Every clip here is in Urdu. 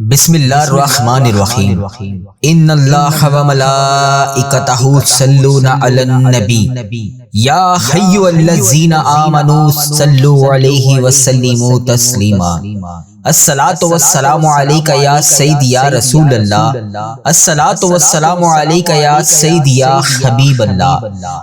بسم اللہ الرحمن الرحیم ان اللہ و ملائکتہ یصلون علی النبی یا ایھا الذین آمنوا صلوا علیہ وسلموا تسلیما الصلاۃ والسلام علیک یا سیدی یا رسول اللہ الصلاۃ والسلام علیک یا سیدی یا حبیب اللہ۔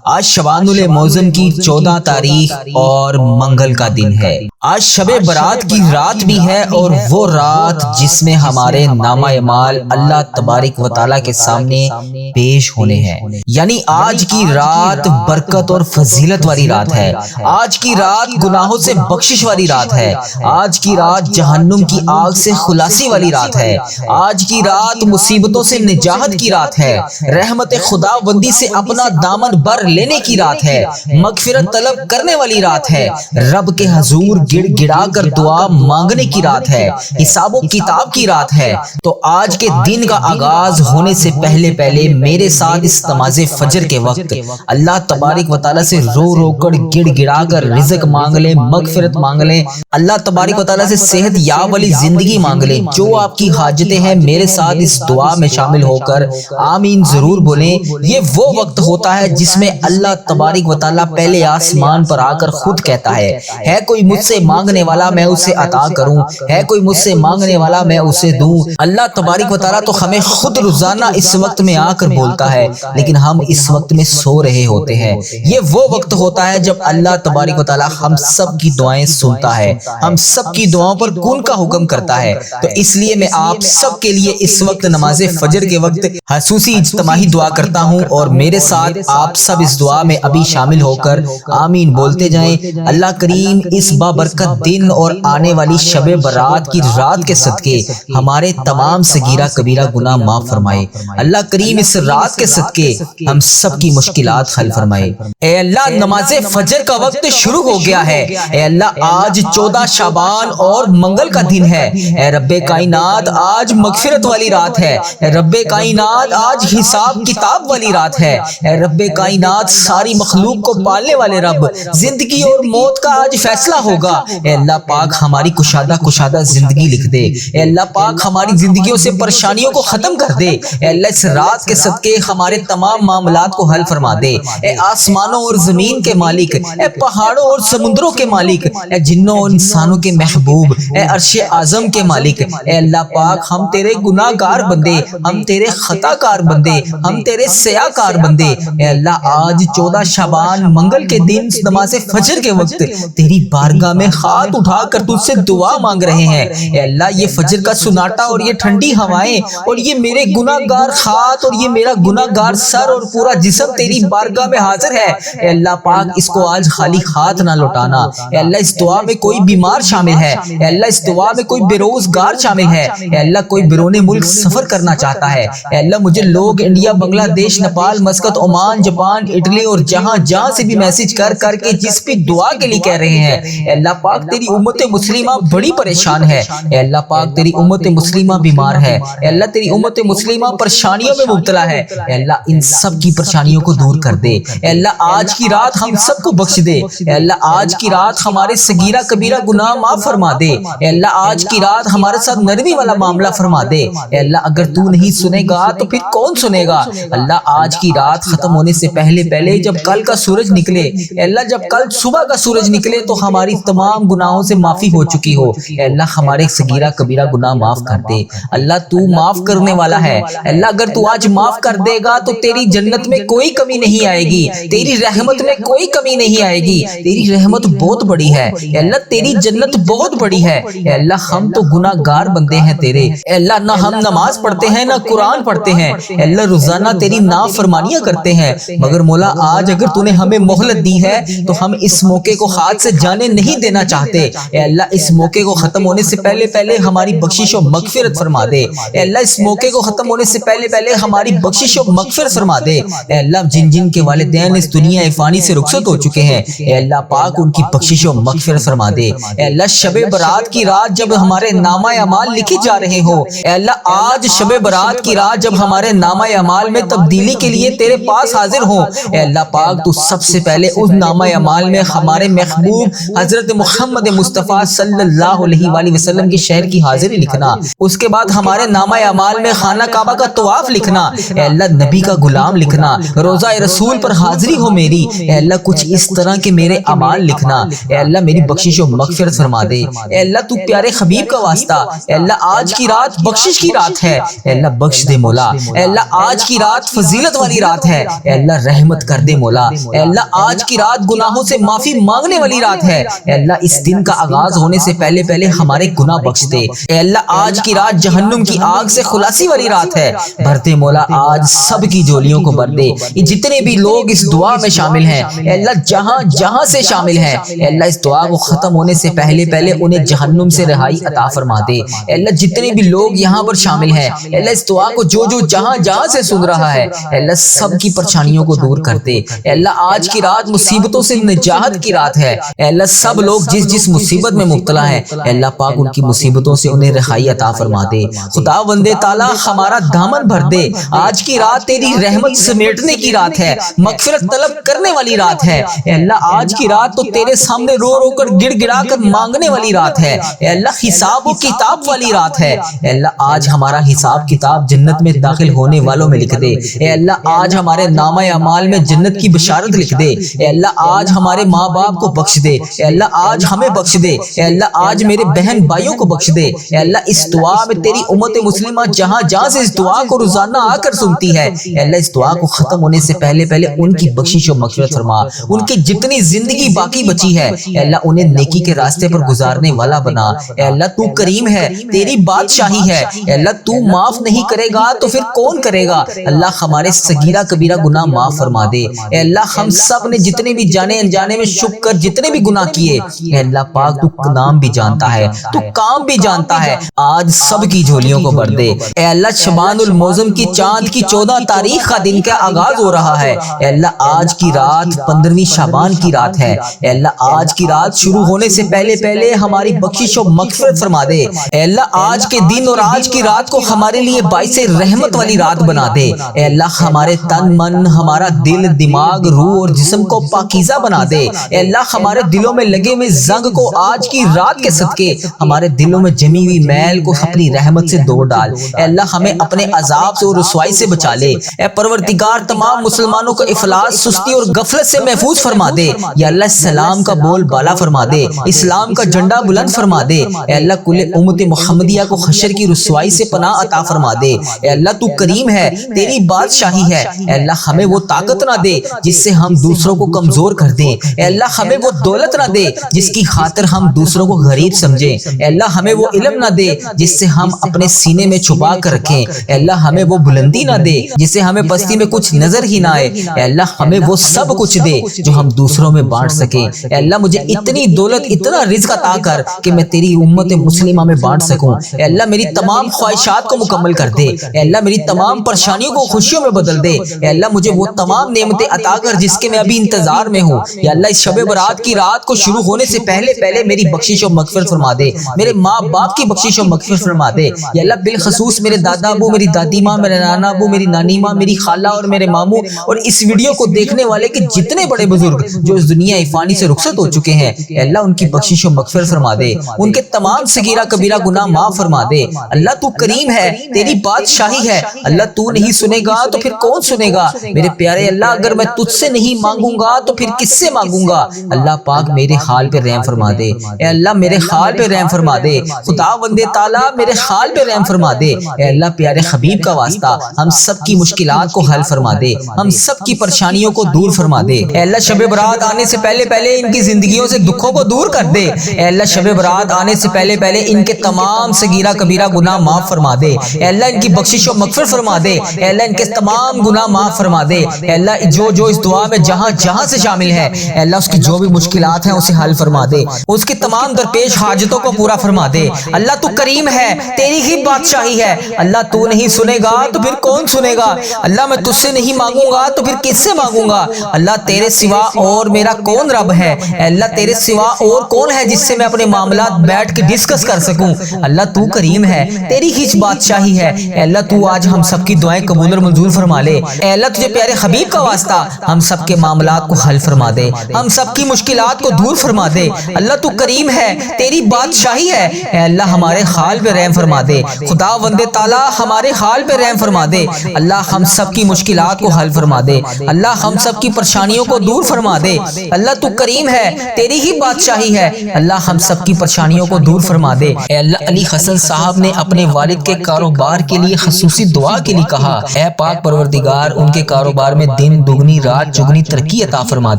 آج شبان الموزم کی 14 تاریخ اور منگل کا دن ہے۔ آج شب برات کی رات بھی ہے اور وہ رات جس میں ہمارے نامہ اعمال اللہ تبارک و تعالیٰ کے سامنے پیش ہونے ہیں، یعنی آج کی رات برکت اور فضیلت والی رات ہے۔ آج کی رات گناہوں سے بخشش والی رات ہے۔ آج کی رات جہنم کی آگ سے خلاصی والی رات ہے۔ آج کی رات مصیبتوں سے نجات کی رات ہے۔ رحمت خدا بندی سے اپنا دامن بر لینے کی رات ہے۔ مغفرت طلب کرنے والی رات ہے۔ رب کے حضور گڑ گڑا کر دعا مانگنے کی رات ہے۔ حساب و کتاب کی رات ہے۔ تو آج کے دن کا آغاز ہونے سے پہلے میرے ساتھ اس نماز فجر کے وقت اللہ تبارک و تعالیٰ سے رو رو کر گڑ گڑا کر رزق مانگ لیں، مغفرت مانگ لیں، اللہ تبارک و تعالیٰ سے صحت یاب والی زندگی مانگ لیں۔ جو آپ کی حاجتیں ہیں میرے ساتھ اس دعا میں شامل ہو کر آمین ضرور بولیں۔ یہ وہ وقت ہوتا ہے جس میں اللہ تبارک و تعالیٰ پہلے آسمان پر آ کر خود کہتا ہے کوئی مجھ سے مانگنے والا میں اسے عطا کروں، ہے کوئی مجھ سے مانگنے والا میں اسے دوں۔ اللہ تبارک و تعالیٰ تو ہمیں خود روزانہ اس وقت میں آ کر بولتا ہے، لیکن ہم اس وقت میں سو رہے ہوتے ہیں۔ یہ وہ وقت ہوتا ہے جب اللہ تبارک و تعالیٰ ہم سب کی دعائیں سنتا ہے، ہم سب کی دعاؤں پر کن کا حکم کرتا ہے۔ تو اس لیے میں آپ سب کے لیے اس وقت نماز فجر کے وقت خصوصی اجتماعی دعا کرتا ہوں، اور میرے ساتھ آپ سب اس دعا میں ابھی شامل ہو کر آمین بولتے جائیں۔ اللہ کریم اس بابرکت دن اور آنے والی شب برات کی رات کے صدقے ہمارے تمام صغیرہ کبیرہ گناہ معاف فرمائے۔ اللہ کریم اس رات کے صدقے ہم سب کی مشکلات حل فرمائے۔ اے اللہ نماز فجر کا وقت شروع ہو گیا ہے۔ اے اللہ آج 14 شعبان اور منگل کا دن ہے۔ اے رب کائنات آج مغفرت والی رات ہے۔ اے رب کائنات آج حساب کتاب والی رات ہے۔ اے رب کائنات ساری مخلوق کو پالنے والے رب، زندگی اور موت کا آج فیصلہ ہوگا۔ اے اللہ پاک ہماری کشادہ زندگی لکھ دے۔ اے اللہ پاک ہماری زندگیوں سے پریشانیوں کو ختم کر دے۔ اے اللہ اس رات کے صدقے ہمارے تمام معاملات کو حل فرما دے۔ اے آسمانوں اور زمین کے مالک، اے پہاڑوں اور سمندروں کے مالک، اے جنوں اور انسانوں کے محبوب، اے عرش اعظم کے مالک، اے اللہ پاک ہم تیرے گناہ گار بندے، ہم تیرے خطا کار بندے، ہم تیرے سیاہ کار بندے۔ اے اللہ آج 14 شعبان منگل کے دن نماز فجر کے وقت تیری بارگاہ میں ہاتھ اٹھا کر تجھ سے دعا مانگ رہے ہیں۔ اے اللہ یہ فجر کا سناٹا اور یہ ٹھنڈی ہوائیں اور یہ میرے گناہ گار ہاتھ اور یہ میرا گناہ گار سر اور پورا جسم تیری بارگاہ میں حاضر ہے۔ اے اللہ پاک اس کو آج خالی ہاتھ نہ لوٹانا۔ اے اللہ اس دعا میں کوئی بیمار شامل ہے، اے اللہ اس دعا میں کوئی بے روزگار شامل ہے، اے اللہ کوئی بیرون ملک سفر کرنا چاہتا ہے۔ اے اللہ مجھے لوگ انڈیا، بنگلہ دیش، Nepal, Muscat, Oman, Japan, Italy اور جہاں سے بھی میسج کر کے جس بھی دعا کے لیے کہہ رہے ہیں، اے اللہ پاک تیری امت مسلمہ بڑی پریشان ہے۔ اے اللہ پاک تیری امت مسلمہ بیمار ہے۔ اے اللہ تیری امت مسلمہ پریشانیوں میں مبتلا ہے۔ اے اللہ ان سب کی پریشانیوں کو دور کر دے۔ اے اللہ آج کی رات ہم سب کو بخش دے۔ اے اللہ آج کی رات ہمارے صغیرہ کبیرہ گناہ معاف فرما دے۔ اے اللہ آج کی رات ہمارے ساتھ نرمی والا معاملہ فرما دے۔ اے اللہ اگر تو نہیں سنے گا تو پھر کون سنے گا؟ اللہ آج کی رات ختم ہونے سے پہلے جب کل کا سورج نکلے، اے اللہ جب کل صبح کا سورج نکلے تو ہماری تمام گناہوں سے معافی ہو چکی ہو۔ اے اللہ ہمارے صغیرہ کبیرہ گناہ معاف کر دے۔ اللہ تو معاف کرنے والا ہے۔ اللہ اگر تو آج معاف کر دے گا تو تیری جنت میں کوئی کمی نہیں آئے گی، تیری رحمت میں کوئی کمی نہیں آئے گی۔ تیری رحمت بہت بڑی ہے اے اللہ، تیری جنت بہت بڑی ہے۔ اے اللہ ہم تو گناہ گار بندے ہیں تیرے۔ اے اللہ نہ ہم نماز پڑھتے ہیں نہ قرآن پڑھتے ہیں، اے اللہ روزانہ تیری نافرمانیاں کرتے ہیں، مگر مولا آج اگر تو نے ہمیں مہلت دی ہے تو ہم اس موقع کو ہاتھ سے جانے نہیں دینا چاہتے۔ اے اللہ اس موقع کو ختم ہونے سے پہلے ہماری بخشش و مغفرت فرما دے۔ اے اللہ اس موقع کو ختم ہونے سے پہلے ہماری بخشش و مغفرت فرما دے۔ اے اللہ جن کے والدین اس دنیا فانی سے رخصت ہو چکے ہیں، اے اللہ پاک ان کی بخشش و مغفرت فرما دے۔ اے اللہ شب برات کی رات جب ہمارے نامہ اعمال لکھے جا رہے ہوں، اے اللہ آج شب برات کی رات جب ہمارے نامہ اعمال میں تبدیلی کے لیے تیرے پاس حاضر ہوں، اے اللہ پاک تو سب سے پہلے اس نامہ اعمال میں ہمارے محبوب حضرت محمد مصطفیٰ صلی اللہ علیہ وآلہ وسلم کے شہر کی حاضری لکھنا، اس کے بعد ہمارے نامہ اعمال میں خانہ کعبہ کا طواف لکھنا، اے اللہ نبی کا غلام لکھنا، روضہ رسول پر حاضری ہو میری، اے اللہ کچھ اس طرح کے میرے اعمال لکھنا، اے اللہ میری بخشش و مغفرت فرما دے، اے اللہ تو پیارے حبیب کا واسطہ، اے اللہ آج کی رات بخشش کی رات ہے، اے اللہ بخش دے مولا، اے اللہ آج کی رات فضیلت والی رات ہے، اے اللہ رحمت کر دے مولا، اے اللہ آج کی رات گناہوں سے معافی مانگنے والی رات ہے، اے اللہ اس دن کا آغاز ہونے سے پہلے پہلے ہمارے گناہ بخش دے، اے اللہ آج کی رات جہنم کی آگ سے خلاصی والی رات ہے، بھر دے مولا آج سب کی جولیوں کو بھر دے، یہ جتنے بھی لوگ اس دعا میں شامل ہیں اے اللہ جہاں جہاں سے شامل ہیں اے اللہ اس دعا کو ختم ہونے سے پہلے پہلے انہیں جہنم سے رہائی عطا فرما دے، اے اللہ جتنے بھی لوگ یہاں پر شامل ہیں اے اللہ اس دعا کو جو جو جہاں جہاں سے سن رہا ہے اے اللہ سب کی پریشانیوں کو دور کر دے، اے اللہ آج کی رات مصیبتوں سے نجات کی رات ہے، اے اللہ سب لوگ جس جس مصیبت میں مبتلا ہیں اے اللہ پاک ان کی مصیبتوں سے انہیں رہائی عطا فرما دے، خدا وندے تعالیٰ ہمارا دامن بھر دے، آج کی رات تیری رحمت سمیٹنے کی رات ہے، مغفرت طلب کرنے والی رات ہے، اے اللہ آج کی رات تو تیرے سامنے رو رو کر گڑ گڑا کر مانگنے والی رات ہے، اے اللہ حساب و کتاب والی رات ہے، اے اللہ آج ہمارا حساب کتاب جنت میں داخل ہونے والوں میں لکھ دے، اے اللہ آج ہمارے نامہ اعمال میں جنت کی بشارت لکھ دے، اے اللہ آج ہمارے ماں باپ کو بخش دے، اے اللہ آج ہمیں بخش دے، اے اللہ آج میرے بہن بھائیوں کو بخش دے، اے اللہ اس دعا میں تیری امت مسلمہ جہاں جہاں سے اس دعا کو روزانہ آ کر سنتی ہے اے اللہ اس دعا کو ختم ہونے سے پہلے پہلے ان کی بخشش و مغفرت فرما، ان کی جتنی زندگی باقی بچی ہے اے اللہ انہیں نیکی کے راستے پر گزارنے والا بنا، اے اللہ تو کریم ہے، تیری بادشاہی ہے، اے اللہ تو معاف نہیں کرے گا تو پھر کون کرے گا، اللہ ہمارے صغیرہ کبیرہ گناہ معاف فرما دے، اے اللہ ہم سب نے جتنے بھی جانے انجانے میں شک کر جتنے بھی گناہ کیے اے اللہ پاک تو نام بھی جانتا ہے، تو کام بھی جانتا ہے، آج سب کی جھولیوں کو بھر دے، اے اللہ شبان المعظم کی چاند کی 14 تاریخ کا دن کا آغاز ہو رہا ہے، اے اللہ آج کی رات 15ویں شعبان کی رات ہے، اے اللہ آج کی رات شروع ہونے سے پہلے پہلے ہماری بخشش و مغفرت فرما دے، اے اللہ آج کے دن اور آج کی رات کو ہمارے لیے باعث رحمت والی رات بنا دے، اے اللہ ہمارے تن من ہمارا دل دماغ روح اور جسم کو پاکیزہ بنا دے، اے اللہ ہمارے دلوں میں لگے ہوئے زنگ کو آج کی رات کے صدقے ہمارے دلوں میں جمی ہوئی میل کو اپنی رحمت سے دور ڈال، اے اللہ ہمیں اپنے عذاب سے اور رسوائی سے بچا لے، اے پروردگار تمام مسلمانوں کو افلاس سستی اور غفلت سے محفوظ فرما دے، یا اللہ اسلام کا بول بالا فرما دے، اسلام کا جھنڈا بلند فرما دے، اے اللہ کل امت محمدیہ کو حشر کی رسوائی سے پناہ عطا فرما دے، اے اللہ تو کریم ہے، تیری بادشاہی ہے، اے اللہ ہمیں وہ طاقت نہ دے جس سے ہم دوسروں کو کمزور کر دیں، اے اللہ ہمیں وہ دولت نہ دے جس کی خاطر ہم دوسروں کو غریب سمجھیں، اے اللہ ہمیں وہ علم نہ دے جس سے ہم اپنے سینے میں چھپا کر رکھیں، اے اللہ ہمیں وہ بلندی نہ دے جس سے ہمیں پستی میں کچھ نظر ہی نہ آئے، اے اللہ ہمیں وہ سب کچھ دے جو ہم دوسروں میں بانٹ سکیں، اے اللہ مجھے اتنی دولت اتنا رزق عطا کر کہ میں تیری امت مسلمہ میں بانٹ سکوں، اے اللہ میری تمام خواہشات کو مکمل کر دے، اے اللہ میری تمام پریشانیوں کو خوشیوں میں بدل دے، اے اللہ مجھے وہ تمام نعمتیں عطا کر جس کے میں ابھی انتظار میں ہوں، یا اللہ اس شب برات کی رات کو شروع ہونے سے پہلے پہلے میری بخشش و مغفرت فرما دے، میرے ماں باپ کی بخشش و مغفرت فرما دے، یا اللہ بالخصوص میرے دادا ابو، میری دادی ماں، میرے نانا ابو، میری نانی ماں، میری خالہ اور میرے ماموں اور اس ویڈیو کو دیکھنے والے کے جتنے بڑے بزرگ جو اس دنیا فانی سے رخصت ہو چکے ہیں اے اللہ ان کی بخشش و مغفرت فرما دے، ان کے تمام صغیرہ کبیرہ گناہ معاف فرما دے، اللہ تو کریم ہے، تیری بادشاہی ہے، اللہ تو نہیں سنے گا تو پھر کون سنے گا، میرے پیارے اللہ اگر میں تجھ سے نہیں مانگوں گا تو پھر کس سے مانگوں گا، اللہ پاک میرے حال پہ رحم فرما دے، اے اللہ میرے حال پہ رحم فرما دے، خدا وندے تعالیٰ میرے حال پہ رحم فرما دے، اے اللہ پیارے حبیب کا واسطہ ہم سب کی مشکلات کو حل فرما دے، ہم سب کی پریشانیوں کو دور فرما دے، اے اللہ شب برات آنے سے پہلے پہلے ان کی زندگیوں سے دکھوں کو دور کر دے، اے اللہ شب برات آنے سے پہلے پہلے ان کے تمام صغیرہ کبیرہ گناہ معاف فرما دے، اے اللہ ان کی بخشش و مغفرت فرما دے، اے اللہ ان کے تمام گناہ معاف فرما دے، اے اللہ جو اس دعا میں جہاں جہاں سے شامل ہے اے اللہ اس کی جو بھی مشکلات ہیں اسے حل فرما دے، اس کی تمام درپیش حاجتوں کو پورا فرما دے، اللہ تو کریم ہے، تیری ہی بادشاہی ہے، اللہ تو نہیں سنے گا تو پھر کون سنے گا، اللہ میں تجھ سے نہیں مانگوں گا تو پھر کس سے مانگوں گا، اللہ تیرے سوا اور میرا کون رب ہے، اے اللہ تیرے سوا اور کون ہے جس سے میں اپنے معاملات بیٹھ کے ڈسکس کر سکوں، اللہ تو کریم ہے، تیری ہی بادشاہی ہے، اے اللہ تو آج ہم سب کی دعائیں قبول اور منظور فرما لے، اے اللہ تجھے پیارے حبیب کا واسطہ ہم سب کے معاملات کو حل فرما دے، ہم سب کی مشکلات کو دور فرما فرما دے۔ اللہ تو کریم ہے، تیری بادشاہی ہے، اے اللہ ہمارے حال پہ رحم فرما دے۔ خدا وند تعالی ہمارے حال پہ رحم فرما دے۔ اللہ ہم سب کی مشکلات کو حل فرما دے۔ اللہ ہم سب کی پریشانیوں کو دور فرما دے۔ اللہ تو کریم ہے، تیری ہی بادشاہی ہے، اللہ ہم سب کی پریشانیوں کو دور فرما دے۔ اے اللہ علی حسن صاحب نے اپنے والد کے کاروبار کے لیے خصوصی دعا کے لیے کہا، اے پاک پروردگار ان کے کاروبار میں دن دگنی رات چگنی ترقی عطا فرما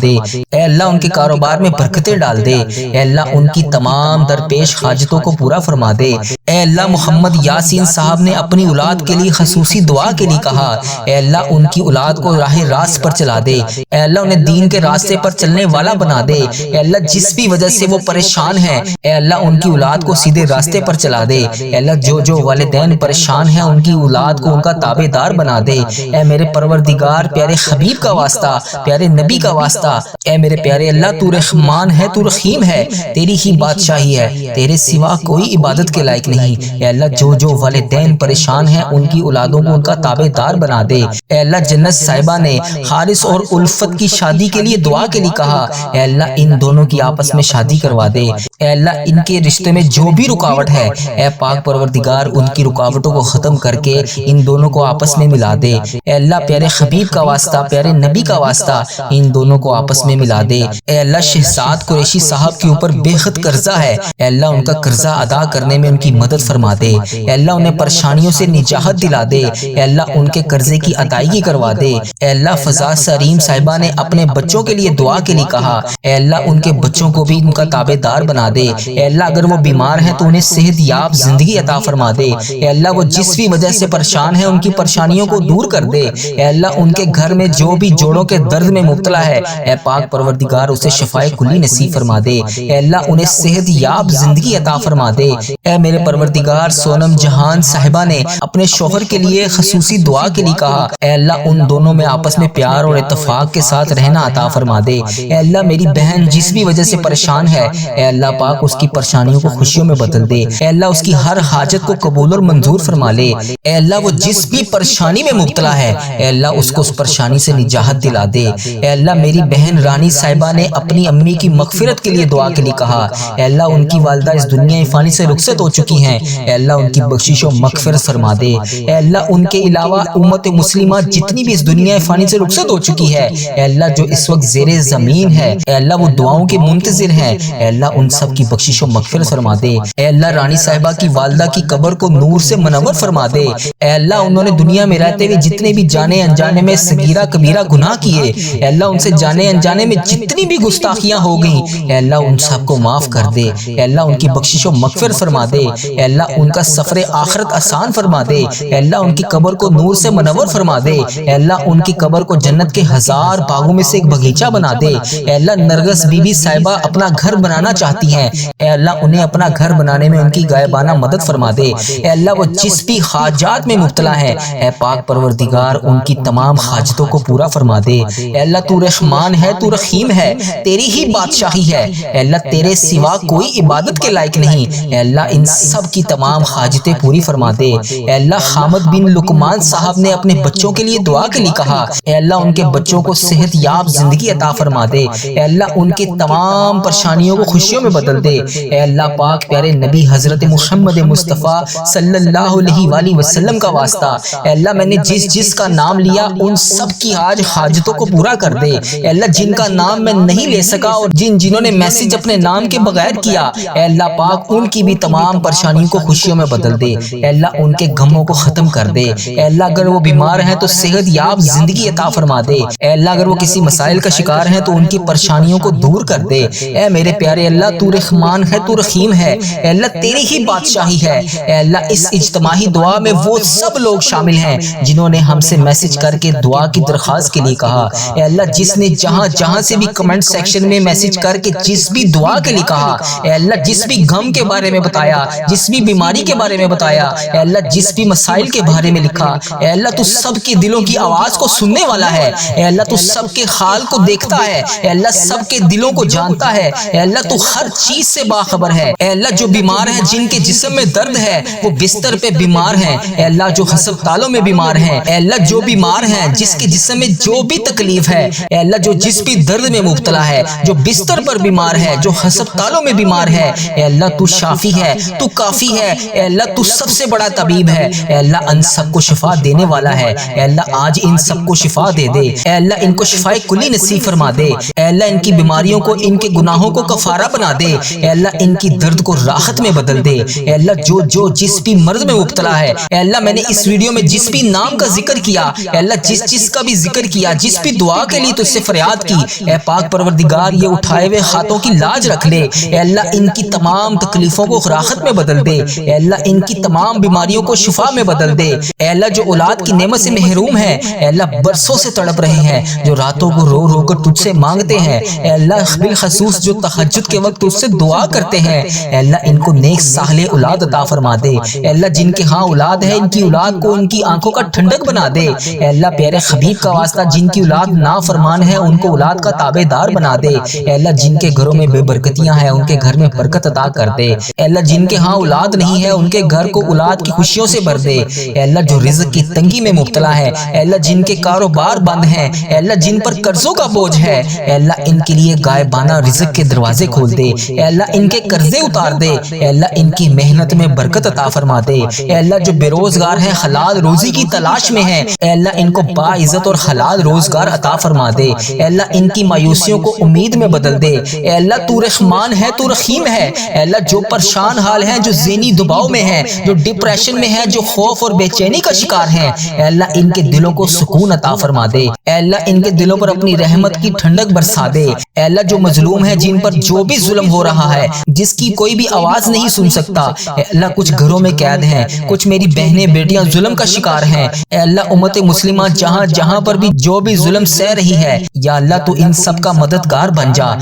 دے۔ اے اللہ ان کے کاروبار میں برکتیں ڈال دے۔ اے اللہ ان کی تمام درپیش حاجتوں کو پورا فرما دے۔ اے اللہ محمد یاسین صاحب نے اپنی اولاد کے لیے خصوصی دعا کے لیے کہا، اے اللہ ان کی اولاد کو راہ راست پر چلا دے۔ اے اللہ انہیں دین کے راستے پر چلنے والا بنا دے۔ اے اللہ جس بھی وجہ سے وہ پریشان ہیں، اے اللہ ان کی اولاد کو سیدھے راستے پر چلا دے۔ اے اللہ جو والدین پریشان ہیں ان کی اولاد کو ان کا تابع دار بنا دے۔ اے میرے پروردگار پیارے حبیب کا واسطہ، پیارے نبی کا واسطہ، اے میرے پیارے اللہ تو رحمان ہے، تو رحیم ہے، تیری ہی بادشاہی ہے، تیرے سوا کوئی عبادت کے لائق نہیں۔ اے اللہ جو والدین پریشان ہیں ان کی اولادوں کو ان کا تابع دار بنا دے۔ اے اللہ جنت صاحبہ نے حارث اور الفت کی شادی کے لیے دعا کے لیے کہا، اے اللہ ان دونوں کی آپس میں شادی کروا دے۔ اے اللہ ان کے رشتے میں جو بھی رکاوٹ ہے، اے پاک پروردگار ان کی رکاوٹوں کو ختم کر کے ان دونوں کو آپس میں ملا دے۔ اے اللہ پیارے حبیب کا واسطہ، پیارے نبی کا واسطہ، ان دونوں کو آپس میں ملا دے۔ اے اللہ شہزاد قریشی صاحب کے اوپر بے حد قرضہ ہے، اے اللہ ان کا قرضہ ادا کرنے میں ان کی مدد فرما دے۔ اے اللہ انہیں پریشانیوں سے نجات دلا دے۔ اے اللہ ان کے قرضے کی ادائیگی کروا دے۔ اے اللہ فضا سریم صاحبہ نے اپنے بچوں کے لیے دعا کے لیے کہا، اے اللہ ان کے بچوں کو بھی ان کا تابع دار بنا دے۔ اے اللہ اگر وہ بیمار ہیں تو انہیں صحت یاب زندگی عطا فرما دے۔ اے اللہ وہ جس بھی وجہ سے پریشان ہیں ان کی پریشانیوں کو دور کر دے۔ اے اللہ ان کے گھر میں جو بھی جوڑوں کے درد میں مبتلا ہے، اے پاک پروردگار اسے شفائے کلی نصیب فرما دے۔ اے اللہ انہیں صحت یاب زندگی عطا فرما دے۔ اے میرے پروردگار سونم جہان صاحبہ نے اپنے شوہر کے لیے خصوصی دعا کے لیے کہا، اے اللہ ان دونوں میں آپس میں پیار اور اتفاق کے ساتھ رہنا عطا فرما دے۔ اے اللہ میری بہن جس بھی وجہ سے پریشان ہے، اے اللہ پاک اس کی پریشانیوں کو خوشیوں میں بدل دے۔ اے اللہ اس کی ہر حاجت کو قبول اور منظور فرما لے۔ اے اللہ وہ جس بھی پریشانی میں مبتلا ہے، اے اللہ اس کو اس پریشانی سے نجات دلا دے۔ اے اللہ میری بہن رانی صاحبہ نے اپنی امی کی مغفرت کے لیے دعا کے لیے کہا، اے اللہ ان کی والدہ اس دنیا فانی سے رخصت ہو چکی ہیں، اے اللہ ان کی بخشش و مغفرت فرما دے۔ اے اللہ ان کے علاوہ امت مسلمہ جتنی بھی اس دنیا فانی سے رخصت ہو چکی ہے، اے اللہ جو اس وقت زیر زمین ہے، اے اللہ وہ دعاؤں کے منتظر ہیں، اے اللہ ان سب کی بخشش و مغفرت فرما دے۔ اے اللہ رانی صاحبہ کی والدہ کی قبر کو نور سے منور فرما دے۔ اے اللہ انہوں نے دنیا میں رہتے ہوئے جتنے بھی جانے انجانے میں صغیرہ کبیرہ گناہ کیے، اے اللہ ان سے جانے انجانے میں جتنی بھی گستاخیاں ہو گئیں، اے اللہ ان سب کو معاف کر دے۔ اے اللہ ان کی بخشش و مغفرت فرما دے۔ اے اللہ ان کا سفر آخرت آسان فرما دے۔ اے اللہ ان کی قبر کو نور سے منور فرما دے۔ اے اللہ ان کی قبر کو جنت کے 1000 باغوں میں سے ایک باغیچہ بنا دے۔ اے اللہ نرگس بی بی صاحبہ اپنا گھر بنانا چاہتی ہیں، اے اللہ انہیں اپنا گھر بنانے میں ان کی غائبانہ مدد فرما دے۔ اے اللہ وہ جس بھی حاجات میں مبتلا ہیں، اے پاک پروردگار ان کی تمام حاجتوں کو پورا فرما دے۔ اے اللہ تو رحمان ہے، تو رحیم ہے، تیری ہی بادشاہی ہے، اے اللہ تیرے سوا کوئی عبادت کے لائق نہیں۔ اے اللہ ان سب کی تمام حاجتیں پوری فرما دے۔ اے اللہ حامد بن لقمان صاحب نے اپنے بچوں کے لیے دعا کے لیے کہا، اے اللہ ان کے بچوں کو صحت یاب زندگی عطا فرما دے۔ اے اللہ ان کی تمام پریشانیوں کو خوشیوں میں بدل دے۔ اے اللہ پاک پیارے نبی حضرت محمد مصطفیٰ صلی اللہ علیہ وآلہ وسلم کا واسطہ، اے اللہ میں نے جس کا نام لیا ان سب کی آج حاجتوں کو پورا کر دے۔ اے اللہ جن کا نام میں نہیں لے سکا اور جنہوں نے میسج اپنے نام کے بغیر کیا، اے اللہ پاک ان کی بھی تمام پریشانیوں کو خوشیوں میں بدل دے۔ اے اللہ ان کے غموں کو ختم کر دے۔ اے اللہ اگر وہ بیمار ہیں تو صحت یاب زندگی عطا فرما دے۔ اے اللہ اگر وہ کسی مسائل کا شکار ہیں تو ان کی پریشانیوں کو دور کر دے۔ اے میرے پیارے اللہ تو رحمان ہے، تو رحیم ہے، اے اللہ تیری ہی بادشاہی ہے۔ اے اللہ اس اجتماعی دعا میں وہ سب لوگ شامل ہیں جنہوں نے ہم سے میسج کر کے دعا کی درخواست کے لیے کہا۔ اے اللہ جس نے جہاں سے بھی کمنٹ سیکشن میں میسج کر کے جس بھی دعا کے لیے کہا، اے اللہ جس بھی غم کے بارے میں بتایا، جس بھی بیماری کے بارے میں بتایا، اے اللہ جس بھی مسائل کے بارے میں لکھا، اے اللہ تو سب کے دلوں کی آواز کو سننے والا ہے۔ اے اللہ تو سب کے حال کو دیکھتا ہے، اے اللہ سب کے دلوں کو جانتا ہے، اے اللہ تو ہر چیز سے باخبر ہے۔ اے اللہ جو بیمار ہیں، جن کے جسم میں درد ہے وہ بستر پہ بیمار ہیں، اے اللہ جو ہسپتالوں میں بیمار ہیں، اے اللہ جو بیمار ہیں جس کے جسم میں جو بھی تکلیف ہے، اے اللہ جو جس بھی درد میں مبتلا ہے، جو بستر پر پر بیمار ہے، جو ہسپتالوں میں بیمار ہے، اے اللہ تو شافی ہے، تو کافی ہے، اے اللہ تو سب سے بڑا طبیب ہے، اے اللہ ان سب کو شفا دینے والا ہے، اے اللہ آج ان سب کو شفا دے دے، اے اللہ ان کو شفائے کلی نصیب فرما دے، اے اللہ ان کی بیماریوں کو، ان کے گناہوں کو کفارہ بنا دے، اے اللہ ان کی درد کو راحت میں بدل دے، اے اللہ جو جس بھی مرض میں مبتلا ہے، اے اللہ میں نے اس ویڈیو میں جس بھی نام کا ذکر کیا، اے اللہ جس کا بھی ذکر کیا، جس بھی دعا کے لیے تجھ سے فریاد کی، اے پاک پروردگار یہ اٹھائے ہوئے ہاتھوں کی لاج رکھ لے، اے اللہ ان کی تمام تکلیفوں کو راحت میں بدل دے، اے اللہ ان کی تمام بیماریوں کو شفا میں بدل دے، اے اللہ جو اولاد کی نعمت سے محروم ہے، اے اللہ برسوں سے تڑپ رہے ہیں، جو راتوں کو رو رو کر تجھ سے مانگتے ہیں، اے اللہ بالخصوص جو تہجد کے وقت تجھ سے دعا کرتے ہیں، اے اللہ ان کو نیک صالح اولاد عطا فرما دے، اے اللہ جن کے ہاں اولاد ہے ان کی اولاد کو ان کی آنکھوں کا ٹھنڈک بنا دے، اے اللہ پیارے حبیب کا واسطہ جن کی اولاد نافرمان ہے ان کو اولاد کا تابع دار بنا دے، اے اللہ جن کے گھروں میں بے برکتیاں ہیں ان کے گھر میں برکت عطا کر دے، اے اللہ جن کے ہاں اولاد نہیں ہے ان کے گھر کو اولاد کی خوشیوں سے بھر دے، اے اللہ جو رزق کی تنگی میں مبتلا ہے، اے اللہ جن کے کاروبار بند ہیں، اے اللہ جن پر قرضوں کا بوجھ ہے، اے اللہ ان کے لیے غائبانہ رزق کے دروازے کھول دے، اے اللہ ان کے قرضے اتار دے، اے اللہ ان کی محنت میں برکت عطا فرما دے، اے اللہ جو بے روزگار ہیں حلال روزی کی تلاش میں ہیں، اے اللہ ان کو باعزت اور حلال روزگار عطا فرما دے، اے اللہ ان کی مایوسیوں کو امید میں بدل دے، اے اللہ تو رحمان ہے، تو رحیم ہے، اے اللہ جو پریشان حال ہیں، جو ذہنی دباؤ میں ہیں، جو ڈپریشن میں ہیں، جو خوف اور بے چینی کا شکار ہیں، اے اللہ ان کے دلوں کو سکون عطا فرما دے، اے اللہ ان کے دلوں پر اپنی رحمت کی ٹھنڈک برسا دے، اے اللہ جو مظلوم ہے جن پر جو بھی ظلم ہو رہا ہے، جس کی کوئی بھی آواز نہیں سن سکتا، اے اللہ کچھ گھروں میں قید ہیں، کچھ میری بہنیں بیٹیاں ظلم کا شکار ہیں، اے اللہ امت مسلمہ جہاں جہاں پر بھی جو بھی ظلم سہ رہی ہے، یا اللہ تو ان سب کا مددگار بن جا،